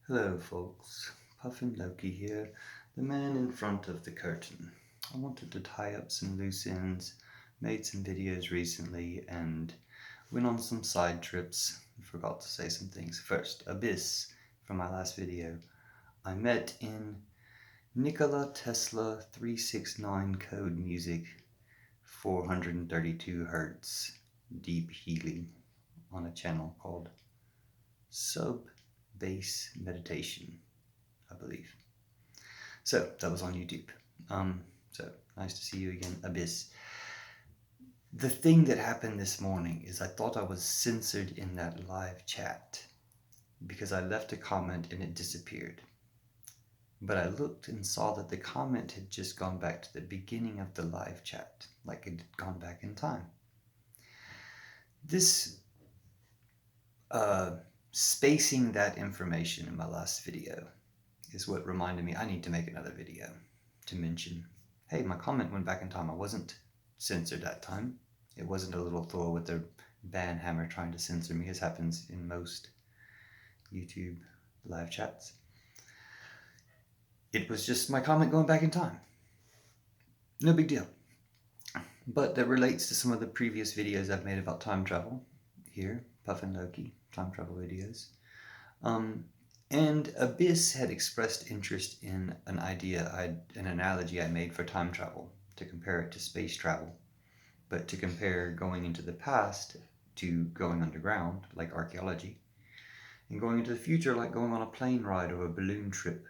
Hello folks, Puffin Loki here, the man in front of the curtain. I wanted to tie up some loose ends, made some videos recently, and went on some side trips. Forgot to say some things. First, Abyss, from my last video. I met in Nikola Tesla 369 code music, 432 Hertz, deep healing, on a channel called Sub-Bass Meditation, I believe. So that was on YouTube. So nice to see you again, Abyss. The thing that happened this morning is I thought I was censored in that live chat because I left a comment and it disappeared. But I looked and saw that the comment had just gone back to the beginning of the live chat, like it had gone back in time. This spacing that information in my last video is what reminded me I need to make another video to mention, hey, my comment went back in time. I wasn't censored that time. It wasn't a little Thor with their ban hammer trying to censor me, as happens in most YouTube live chats. It was just my comment going back in time. No big deal. But that relates to some of the previous videos I've made about time travel. Here, Puffin Loki, time travel videos. And Abyss had expressed interest in an analogy I made for time travel, to compare it to space travel, but to compare going into the past to going underground, like archaeology, and going into the future like going on a plane ride or a balloon trip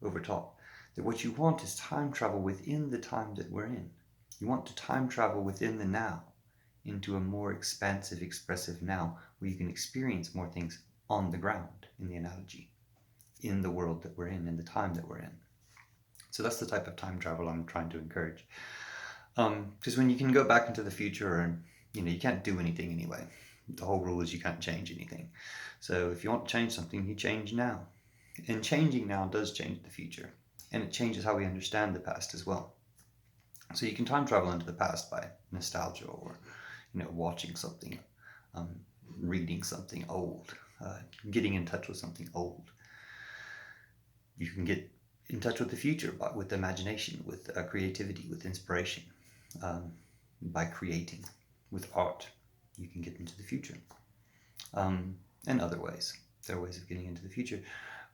over top. That what you want is time travel within the time that we're in. You want to time travel within the now, into a more expansive, expressive now, where you can experience more things on the ground, in the analogy, in the world that we're in the time that we're in. So that's the type of time travel I'm trying to encourage. Because when you can go back into the future and you can't do anything anyway. The whole rule is you can't change anything. So if you want to change something, you change now. And changing now does change the future. And it changes how we understand the past as well. So you can time travel into the past by nostalgia or watching something, reading something old, getting in touch with something old. You can get in touch with the future with imagination, with creativity, with inspiration, by creating. With art, you can get into the future, and other ways. There are ways of getting into the future,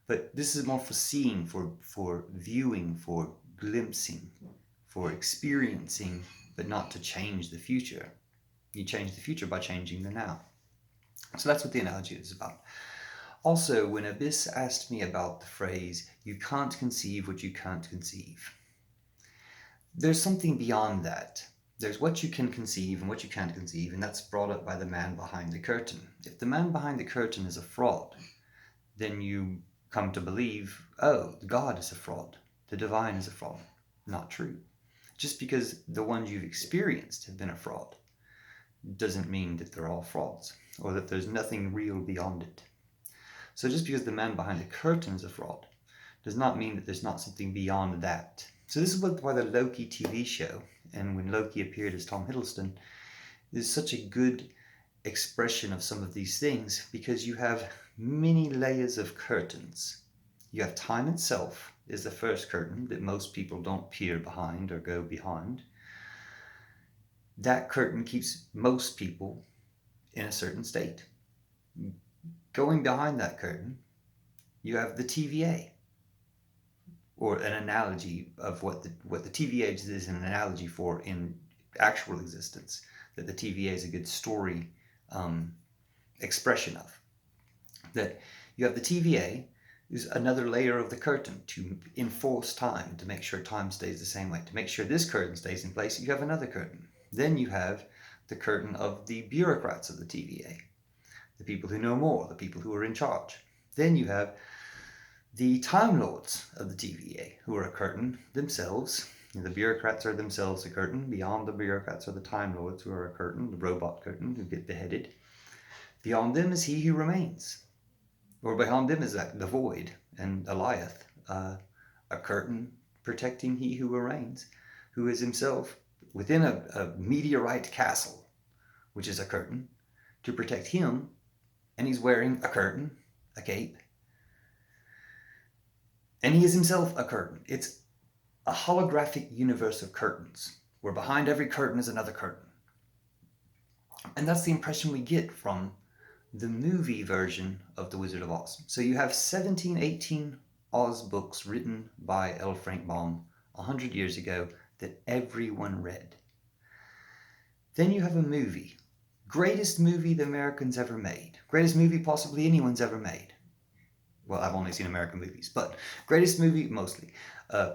but this is more for seeing, for viewing, for glimpsing, for experiencing, but not to change the future. You change the future by changing the now. So that's what the analogy is about. Also, when Abyss asked me about the phrase, you can't conceive what you can't conceive, there's something beyond that. There's what you can conceive and what you can't conceive, and that's brought up by the man behind the curtain. If the man behind the curtain is a fraud, then you come to believe, oh, God is a fraud, the divine is a fraud. Not true. Just because the ones you've experienced have been a fraud doesn't mean that they're all frauds, or that there's nothing real beyond it. So just because the man behind the curtain is a fraud does not mean that there's not something beyond that. So this is why the Loki TV show, and when Loki appeared as Tom Hiddleston, is such a good expression of some of these things, because you have many layers of curtains. You have time itself is the first curtain that most people don't peer behind or go behind. That curtain keeps most people in a certain state. Going behind that curtain, you have the TVA, or an analogy of what the TVA is an analogy for in actual existence, that the TVA is a good story expression of. That you have the TVA, is another layer of the curtain to enforce time, to make sure time stays the same way. To make sure this curtain stays in place, you have another curtain. Then you have the curtain of the bureaucrats of the TVA, the people who know more, the people who are in charge. Then you have the Time Lords of the TVA, who are a curtain themselves. The bureaucrats are themselves a curtain. Beyond the bureaucrats are the Time Lords, who are a curtain, the robot curtain, who get beheaded. Beyond them is he who remains. Or behind them is the void and Eliath, a curtain protecting he who remains, who is himself within a meteorite castle, which is a curtain, to protect him, and he's wearing a curtain, a cape. And he is himself a curtain. It's a holographic universe of curtains, where behind every curtain is another curtain. And that's the impression we get from the movie version of The Wizard of Oz. So you have 17, 18 Oz books written by L. Frank Baum 100 years ago that everyone read. Then you have a movie. Greatest movie the Americans ever made. Greatest movie possibly anyone's ever made. Well, I've only seen American movies, but greatest movie, mostly.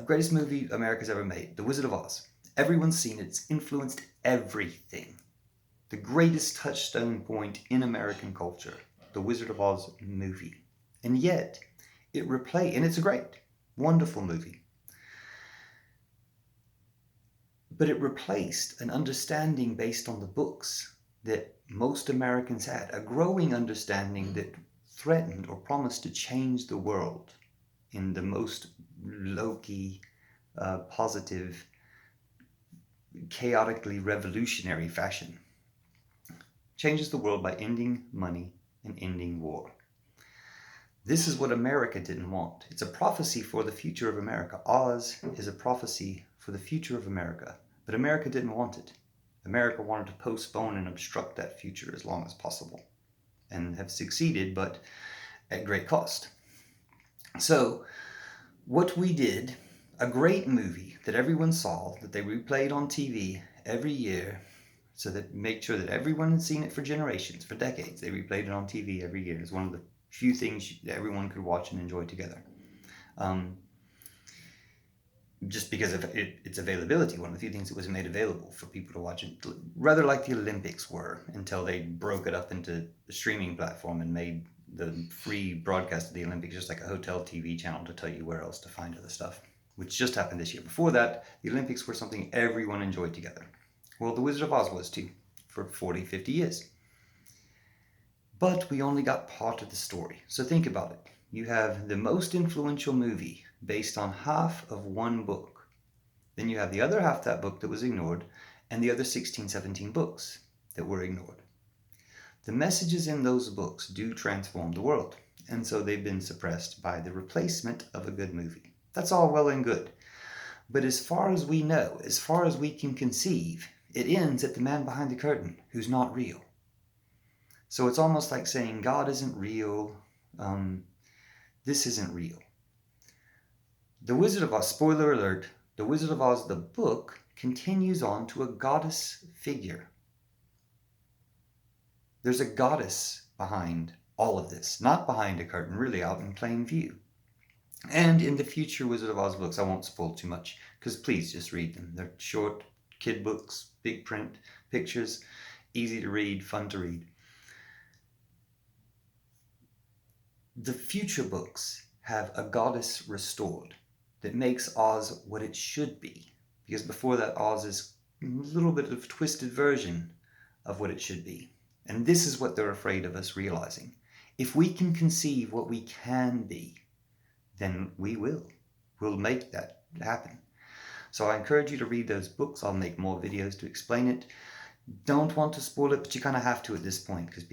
Greatest movie America's ever made, The Wizard of Oz. Everyone's seen it. It's influenced everything. The greatest touchstone point in American culture, The Wizard of Oz movie. And yet, and it's a great, wonderful movie. But it replaced an understanding based on the books that most Americans had, a growing understanding that threatened or promised to change the world in the most Loki, positive, chaotically revolutionary fashion. Changes the world by ending money and ending war. This is what America didn't want. It's a prophecy for the future of America. Oz is a prophecy for the future of America, but America didn't want it. America wanted to postpone and obstruct that future as long as possible, and have succeeded, but at great cost. So what we did, a great movie that everyone saw, that they replayed on TV every year, so that make sure that everyone had seen it for generations, for decades. They replayed it on TV every year. It's one of the few things that everyone could watch and enjoy together. Just because of its availability, one of the few things that was made available for people to watch it, rather like the Olympics were, until they broke it up into the streaming platform and made the free broadcast of the Olympics just like a hotel TV channel to tell you where else to find other stuff, which just happened this year. Before that, the Olympics were something everyone enjoyed together. Well, The Wizard of Oz was too, for 40, 50 years. But we only got part of the story. So think about it. You have the most influential movie based on half of one book. Then you have the other half of that book that was ignored, and the other 16, 17 books that were ignored. The messages in those books do transform the world, and so they've been suppressed by the replacement of a good movie. That's all well and good. But as far as we know, as far as we can conceive, it ends at the man behind the curtain who's not real. So it's almost like saying God isn't real, this isn't real. The Wizard of Oz, spoiler alert, The Wizard of Oz, the book, continues on to a goddess figure. There's a goddess behind all of this, not behind a curtain, really out in plain view. And in the future Wizard of Oz books, I won't spoil too much, because please just read them. They're short, kid books, big print, pictures, easy to read, fun to read. The future books have a goddess restored that makes Oz what it should be. Because before that, Oz is a little bit of a twisted version of what it should be. And this is what they're afraid of us realizing. If we can conceive what we can be, then we will. We'll make that happen. So I encourage you to read those books. I'll make more videos to explain it. Don't want to spoil it, but you kind of have to at this point, because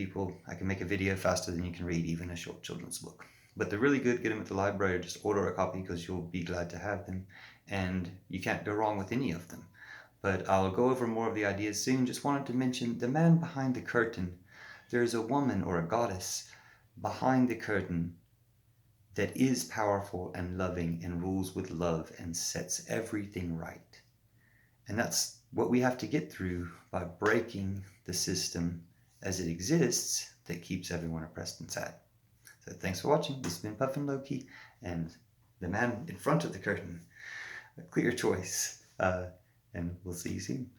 I can make a video faster than you can read even a short children's book. But they're really good. Get them at the library, or just order a copy because you'll be glad to have them. And you can't go wrong with any of them. But I'll go over more of the ideas soon. Just wanted to mention the man behind the curtain. There's a woman or a goddess behind the curtain that is powerful and loving and rules with love and sets everything right. And that's what we have to get through by breaking the system as it exists that keeps everyone oppressed and sad. So thanks for watching. This has been Puffin Loki and the man in front of the curtain. A clear choice. And we'll see you soon.